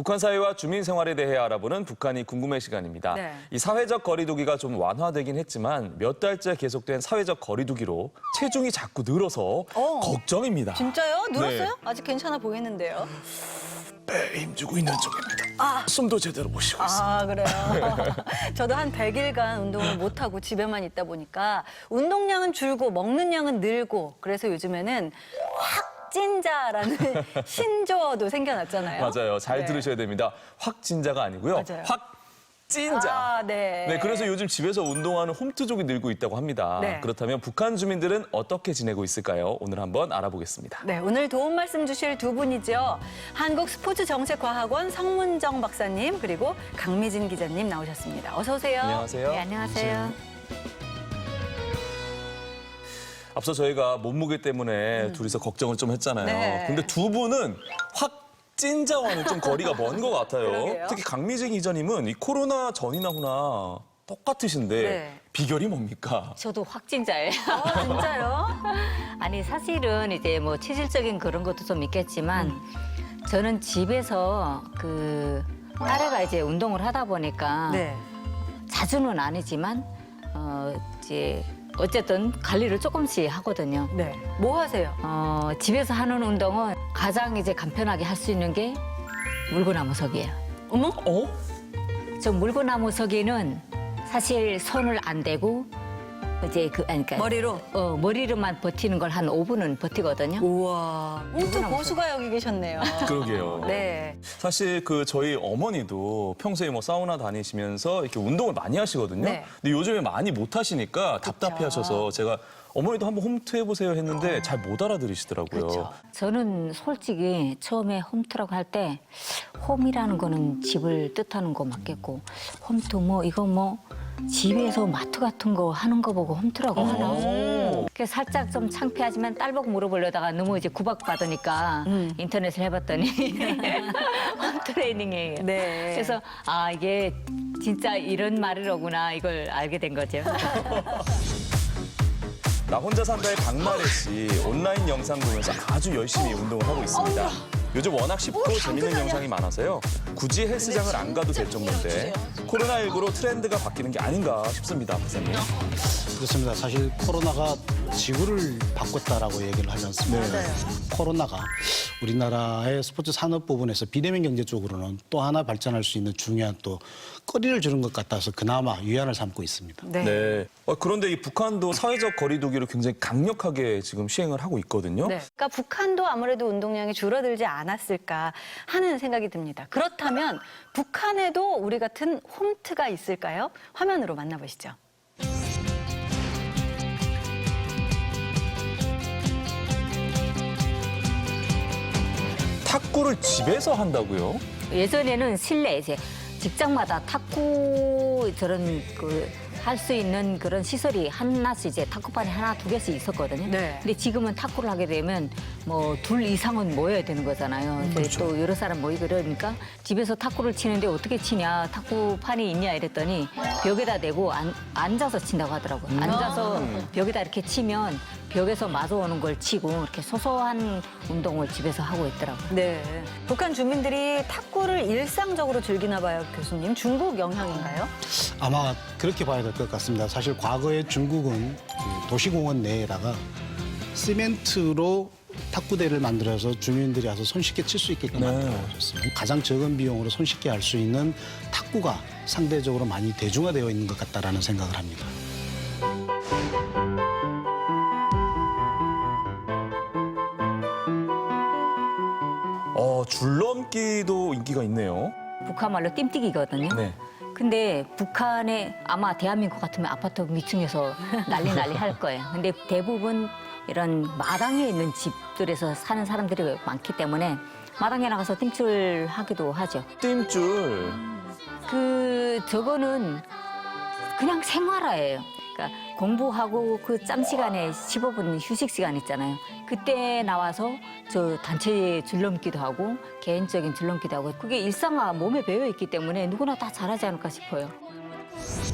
북한 사회와 주민 생활에 대해 알아보는 북한이 궁금해 시간입니다. 네. 이 사회적 거리두기가 좀 완화되긴 했지만 몇 달째 계속된 사회적 거리두기로 체중이 자꾸 늘어서 걱정입니다. 진짜요? 늘었어요? 네. 아직 괜찮아 보이는데요. 배에 힘주고 있는 중입니다. 숨도 제대로 못 쉬고 있습니다. 아, 그래요? 저도 한 100일간 운동을 못하고 집에만 있다 보니까 운동량은 줄고 먹는 양은 늘고 그래서 요즘에는 확진자라는 신조어도 생겨났잖아요. 맞아요. 잘 네. 들으셔야 됩니다. 확진자가 아니고요. 맞아요. 확진자. 아, 네. 네, 그래서 요즘 집에서 운동하는 홈트족이 늘고 있다고 합니다. 네. 그렇다면 북한 주민들은 어떻게 지내고 있을까요? 오늘 한번 알아보겠습니다. 네, 오늘 도움 말씀 주실 두 분이죠. 한국스포츠정책과학원 성문정 박사님 그리고 강미진 기자님 나오셨습니다. 어서 오세요. 안녕하세요. 네, 안녕하세요. 앞서 저희가 몸무게 때문에 둘이서 걱정을 좀 했잖아요. 네. 근데 두 분은 확진자와는 좀 거리가 먼 것 같아요. 그러게요. 특히 강미진 기자님은 이 코로나 전이나 후나 똑같으신데 네. 비결이 뭡니까? 저도 확진자예요. 진짜요? 아니 사실은 이제 뭐 체질적인 그런 것도 좀 있겠지만 저는 집에서 그 딸애가 이제 운동을 하다 보니까 네. 자주는 아니지만 이제 어쨌든 관리를 조금씩 하거든요. 네. 뭐 하세요? 집에서 하는 운동은 가장 이제 간편하게 할 수 있는 게 물구나무 서기예요. 어머? 어? 저 물구나무 서기는 사실 손을 안 대고 이제 그러니까 머리로? 머리로만 버티는 걸 한 5분은 버티거든요. 우와. 또 고수가 여기 계셨네요. 그러게요. 네. 사실 그 저희 어머니도 평소에 뭐 사우나 다니시면서 이렇게 운동을 많이 하시거든요. 네. 근데 요즘에 많이 못 하시니까 답답해하셔서 제가 어머니도 한번 홈트 해보세요 했는데 잘 못 알아들으시더라고요. 그렇죠. 저는 솔직히 처음에 홈트라고 할 때 홈이라는 거는 집을 뜻하는 거 맞겠고 홈트 뭐 이거 뭐 집에서 마트 같은 거 하는 거 보고 홈트라고 하나? 그래서 살짝 좀 창피하지만 딸 보고 물어보려다가 너무 이제 구박받으니까 인터넷을 해봤더니 홈 트레이닝이에요. 네. 그래서 아 이게 진짜 이런 말이로구나 이걸 알게 된 거죠. 나 혼자 산다의 박마래 씨 온라인 영상 보면서 아주 열심히 운동을 하고 있습니다. 요즘 워낙 쉽고 재밌는 영상이 많아서요. 굳이 헬스장을 안 가도 될 정도인데 코로나19로 트렌드가 바뀌는 게 아닌가 싶습니다, 박사님. 그렇습니다. 사실 코로나가 지구를 바꿨다라고 얘기를 하지 않습니까? 맞아요. 코로나가 우리나라의 스포츠 산업 부분에서 비대면 경제 쪽으로는 또 하나 발전할 수 있는 중요한 또 거리를 주는 것 같아서 그나마 위안을 삼고 있습니다. 네. 네. 그런데 이 북한도 사회적 거리두기를 굉장히 강력하게 지금 시행을 하고 있거든요. 네. 그러니까 북한도 아무래도 운동량이 줄어들지 않았을까 하는 생각이 듭니다. 그렇다면 북한에도 우리 같은 홈트가 있을까요? 화면으로 만나보시죠. 탁구를 집에서 한다고요? 예전에는 실내 이제 직장마다 탁구 저런 그 할 수 있는 그런 시설이 하나씩 이제 탁구판이 하나 두 개씩 있었거든요. 네. 근데 지금은 탁구를 하게 되면 뭐 둘 이상은 모여야 되는 거잖아요. 이제 또 여러 사람 모이고 그러니까 집에서 탁구를 치는데 어떻게 치냐 탁구판이 있냐 이랬더니 벽에다 대고 앉아서 친다고 하더라고요. 앉아서 벽에다 이렇게 치면 벽에서 마주오는 걸 치고 이렇게 소소한 운동을 집에서 하고 있더라고요. 네. 북한 주민들이 탁구를 일상적으로 즐기나 봐요, 교수님. 중국 영향인가요? 아마 그렇게 봐야 될 것 같습니다. 사실 과거에 중국은 그 도시공원 내에다가 시멘트로 탁구대를 만들어서 주민들이 와서 손쉽게 칠 수 있게끔 만들어줬습니다. 가장 적은 비용으로 손쉽게 할 수 있는 탁구가 상대적으로 많이 대중화되어 있는 것 같다라는 생각을 합니다. 줄넘기도 인기가 있네요. 북한 말로 뜀뛰기거든요. 네. 근데 북한에 아마 대한민국 같으면 아파트 위층에서 난리 할 거예요. 근데 대부분 이런 마당에 있는 집들에서 사는 사람들이 많기 때문에 마당에 나가서 띵줄 하기도 하죠. 띵줄. 저거는 그냥 생활화예요. 그러니까 공부하고 그 짬 시간에 15분 휴식 시간 있잖아요. 그때 나와서 저 단체 줄넘기도 하고 개인적인 줄넘기도 하고 그게 일상화 몸에 배어 있기 때문에 누구나 다 잘하지 않을까 싶어요.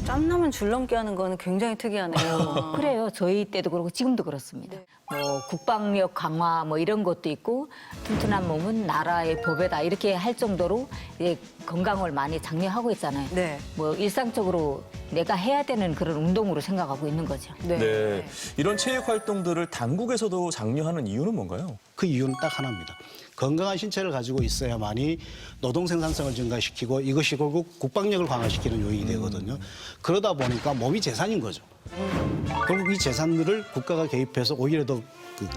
짬나면 줄넘기 하는 거는 굉장히 특이하네요. 그래요. 저희 때도 그렇고 지금도 그렇습니다. 뭐 국방력 강화 뭐 이런 것도 있고 튼튼한 몸은 나라의 보배다 이렇게 할 정도로 이제 건강을 많이 장려하고 있잖아요. 네. 뭐 일상적으로 내가 해야 되는 그런 운동으로 생각하고 있는 거죠. 네. 이런 체육 활동들을 당국에서도 장려하는 이유는 뭔가요? 그 이유는 딱 하나입니다. 건강한 신체를 가지고 있어야만이 노동 생산성을 증가시키고 이것이 결국 국방력을 강화시키는 요인이 되거든요. 그러다 보니까 몸이 재산인 거죠. 결국 이 재산들을 국가가 개입해서 오히려 더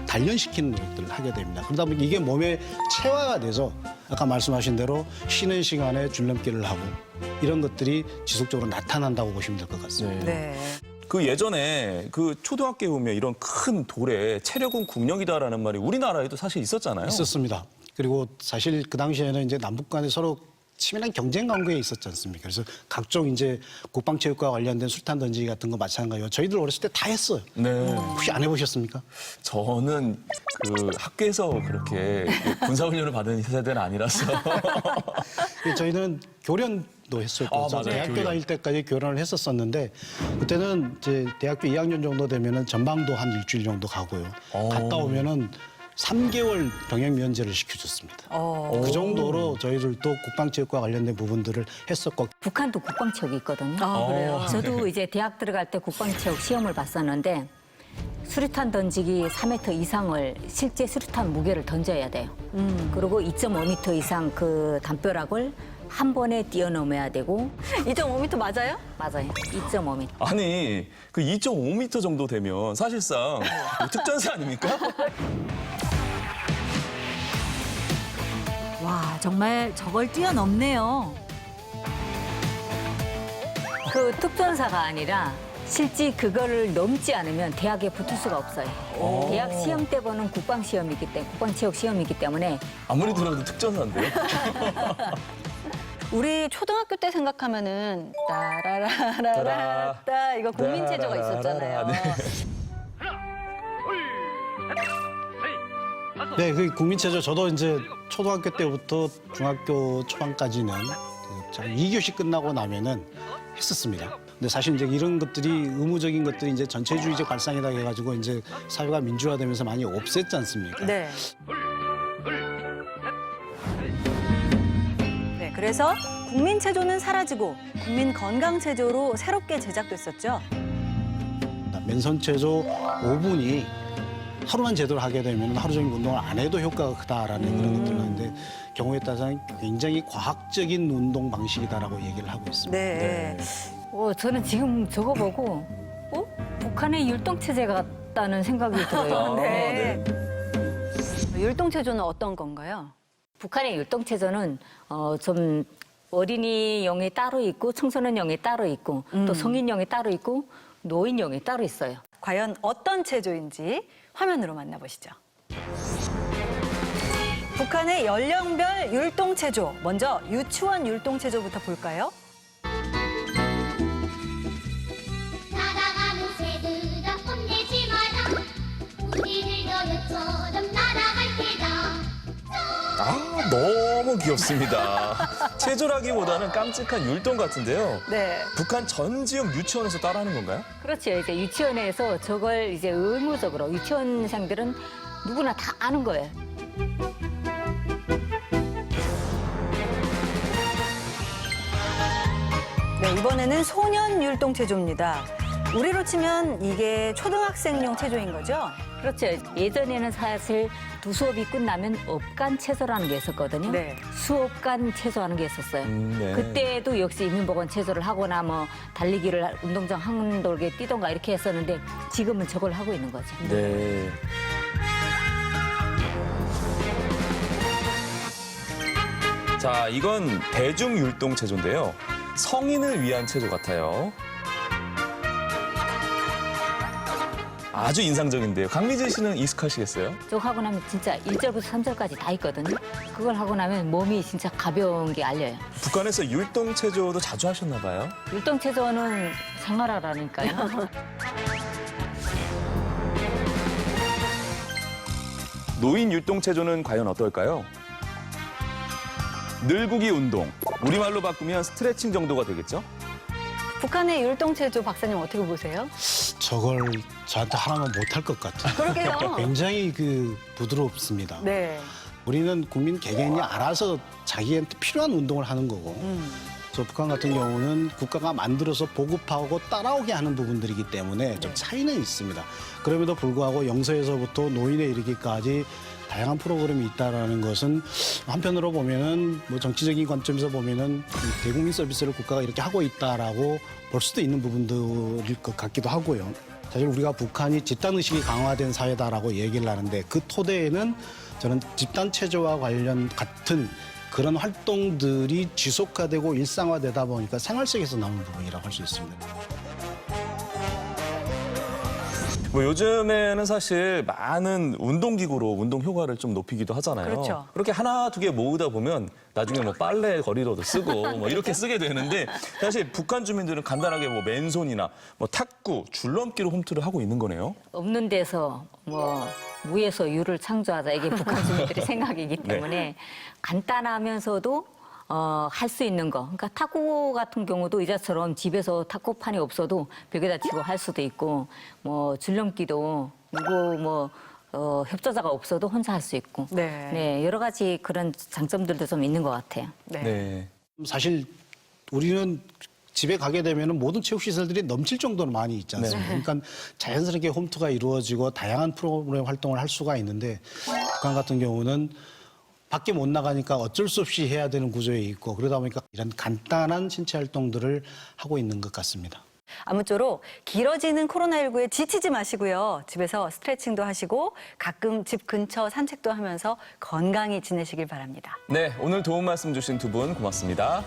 단련시키는 노력들을 하게 됩니다. 그러다 보니 이게 몸에 체화가 돼서 아까 말씀하신 대로 쉬는 시간에 줄넘기를 하고 이런 것들이 지속적으로 나타난다고 보시면 될 것 같습니다. 네. 그 예전에 그 초등학교에 보면 이런 큰 돌에 체력은 국력이다라는 말이 우리나라에도 사실 있었잖아요. 있었습니다. 그리고 사실 그 당시에는 이제 남북 간에 서로 치밀한 경쟁 관계에 있었지 않습니까? 그래서 각종 이제 국방체육과 관련된 술탄 던지기 같은 거 마찬가지고 저희들 어렸을 때 다 했어요. 네. 혹시 안 해보셨습니까? 저는 그 학교에서 그렇게 군사훈련을 받은 세대는 아니라서. 저희는 교련도 했었고 맞아요. 대학교 교련. 다닐 때까지 교련을 했었었는데 그때는 이제 대학교 2학년 정도 되면은 전방도 한 일주일 정도 가고요. 갔다 오면은 3개월 병역 면제를 시켜줬습니다. 그 정도로 저희들도 국방체육과 관련된 부분들을 했었고 북한도 국방체육이 있거든요. 아, 그래요? 저도 이제 대학 들어갈 때 국방체육 시험을 봤었는데 수류탄 던지기 4m 이상을 실제 수류탄 무게를 던져야 돼요. 그리고 2.5m 이상 그 담벼락을 한 번에 뛰어넘어야 되고 2.5m 맞아요? 맞아요. 2.5m. 아니 그 2.5m 정도 되면 사실상 특전사 아닙니까? 와, 정말 저걸 뛰어넘네요. 그 특전사가 아니라 실제 그거를 넘지 않으면 대학에 붙을 수가 없어요. 대학 시험 때 보는 국방시험이기 때문에 국방체육 시험이기 때문에 아무리 들어도 특전사인데요. 우리 초등학교 때 생각하면은 따라라라라따 이거 국민체조가 있었잖아요. 네. 네, 그 국민체조 저도 이제 초등학교 때부터 중학교 초반까지는 2교시 끝나고 나면은 했었습니다. 근데 사실 이제 이런 것들이 의무적인 것들이 이제 전체주의적 발상이다 해가지고 이제 사회가 민주화되면서 많이 없앴지 않습니까? 네. 네, 그래서 국민체조는 사라지고 국민건강체조로 새롭게 제작됐었죠. 맨손체조 5분이 하루만 제대로 하게 되면 하루 종일 운동을 안 해도 효과가 크다라는 그런 것들을 하는데 경우에 따라서는 굉장히 과학적인 운동 방식이다라고 얘기를 하고 있습니다. 네. 저는 지금 저거 보고 북한의 율동체제 같다는 생각이 들어요. 네. 율동체조는 어떤 건가요? 북한의 율동체조는 좀 어린이용이 따로 있고 청소년용이 따로 있고 또 성인용이 따로 있고 노인용이 따로 있어요. 과연 어떤 체조인지 화면으로 만나보시죠. 북한의 연령별 율동체조. 먼저 유치원 율동체조부터 볼까요? 날아가는 새들아 혼내지 마라 우리들도 너처럼 날아갈 테다 아 너무 귀엽습니다. 체조라기보다는 깜찍한 율동 같은데요. 네. 북한 전 지역 유치원에서 따라하는 건가요? 그렇죠. 이제 유치원에서 저걸 이제 의무적으로 유치원생들은 누구나 다 아는 거예요. 네, 이번에는 소년 율동체조입니다. 우리로 치면 이게 초등학생용 체조인 거죠? 그렇죠. 예전에는 사실 두 수업이 끝나면 업간 체조라는 게 있었거든요. 네. 수업간 체조하는 게 있었어요. 네. 그때도 역시 인민보건 체조를 하거나 뭐 달리기를 운동장 한 돌게 뛰던가 이렇게 했었는데 지금은 저걸 하고 있는 거죠. 네. 자, 이건 대중율동 체조인데요. 성인을 위한 체조 같아요. 아주 인상적인데요. 강미진 씨는 익숙하시겠어요? 저거 하고 나면 진짜 1절부터 3절까지 다 있거든요. 그걸 하고 나면 몸이 진짜 가벼운 게 알려요. 북한에서 율동 체조도 자주 하셨나 봐요. 율동 체조는 생활하라니까요. 노인 율동 체조는 과연 어떨까요? 늙기 운동. 우리말로 바꾸면 스트레칭 정도가 되겠죠? 북한의 율동체조 박사님 어떻게 보세요? 저걸 저한테 하라면 못할 것 같아요. 그러게요. 굉장히 부드럽습니다. 네. 우리는 국민 개개인이 알아서 자기한테 필요한 운동을 하는 거고 저 북한 같은 경우는 국가가 만들어서 보급하고 따라오게 하는 부분들이기 때문에 좀 차이는 있습니다. 그럼에도 불구하고 영서에서부터 노인에 이르기까지 다양한 프로그램이 있다라는 것은 한편으로 보면은 뭐 정치적인 관점에서 보면은 이 대국민 서비스를 국가가 이렇게 하고 있다라고 볼 수도 있는 부분들일 것 같기도 하고요. 사실 우리가 북한이 집단 의식이 강화된 사회다라고 얘기를 하는데 그 토대에는 저는 집단 체조와 관련 같은 그런 활동들이 지속화되고 일상화되다 보니까 생활 속에서 나오는 부분이라고 할 수 있습니다. 뭐 요즘에는 사실 많은 운동기구로 운동 효과를 좀 높이기도 하잖아요. 그렇죠. 그렇게 하나 두 개 모으다 보면 나중에 뭐 빨래 거리로도 쓰고 뭐 이렇게 쓰게 되는데 사실 북한 주민들은 간단하게 뭐 맨손이나 뭐 탁구, 줄넘기로 홈트를 하고 있는 거네요. 없는 데서 뭐 무에서 유를 창조하자 이게 북한 주민들의 생각이기 때문에 간단하면서도 할 수 있는 거. 그러니까 탁구 같은 경우도 이자처럼 집에서 탁구판이 없어도 벽에다 치고 할 수도 있고 뭐 줄넘기도 누구 뭐 협조자가 없어도 혼자 할 수 있고 네. 여러 가지 그런 장점들도 좀 있는 것 같아요. 네. 네. 사실 우리는 집에 가게 되면 모든 체육시설들이 넘칠 정도로 많이 있지 않습니까? 그러니까 자연스럽게 홈트가 이루어지고 다양한 프로그램 활동을 할 수가 있는데 북한 같은 경우는 밖에 못 나가니까 어쩔 수 없이 해야 되는 구조에 있고 그러다 보니까 이런 간단한 신체 활동들을 하고 있는 것 같습니다. 아무쪼록 길어지는 코로나19에 지치지 마시고요. 집에서 스트레칭도 하시고 가끔 집 근처 산책도 하면서 건강히 지내시길 바랍니다. 네, 오늘 도움 말씀 주신 두 분 고맙습니다.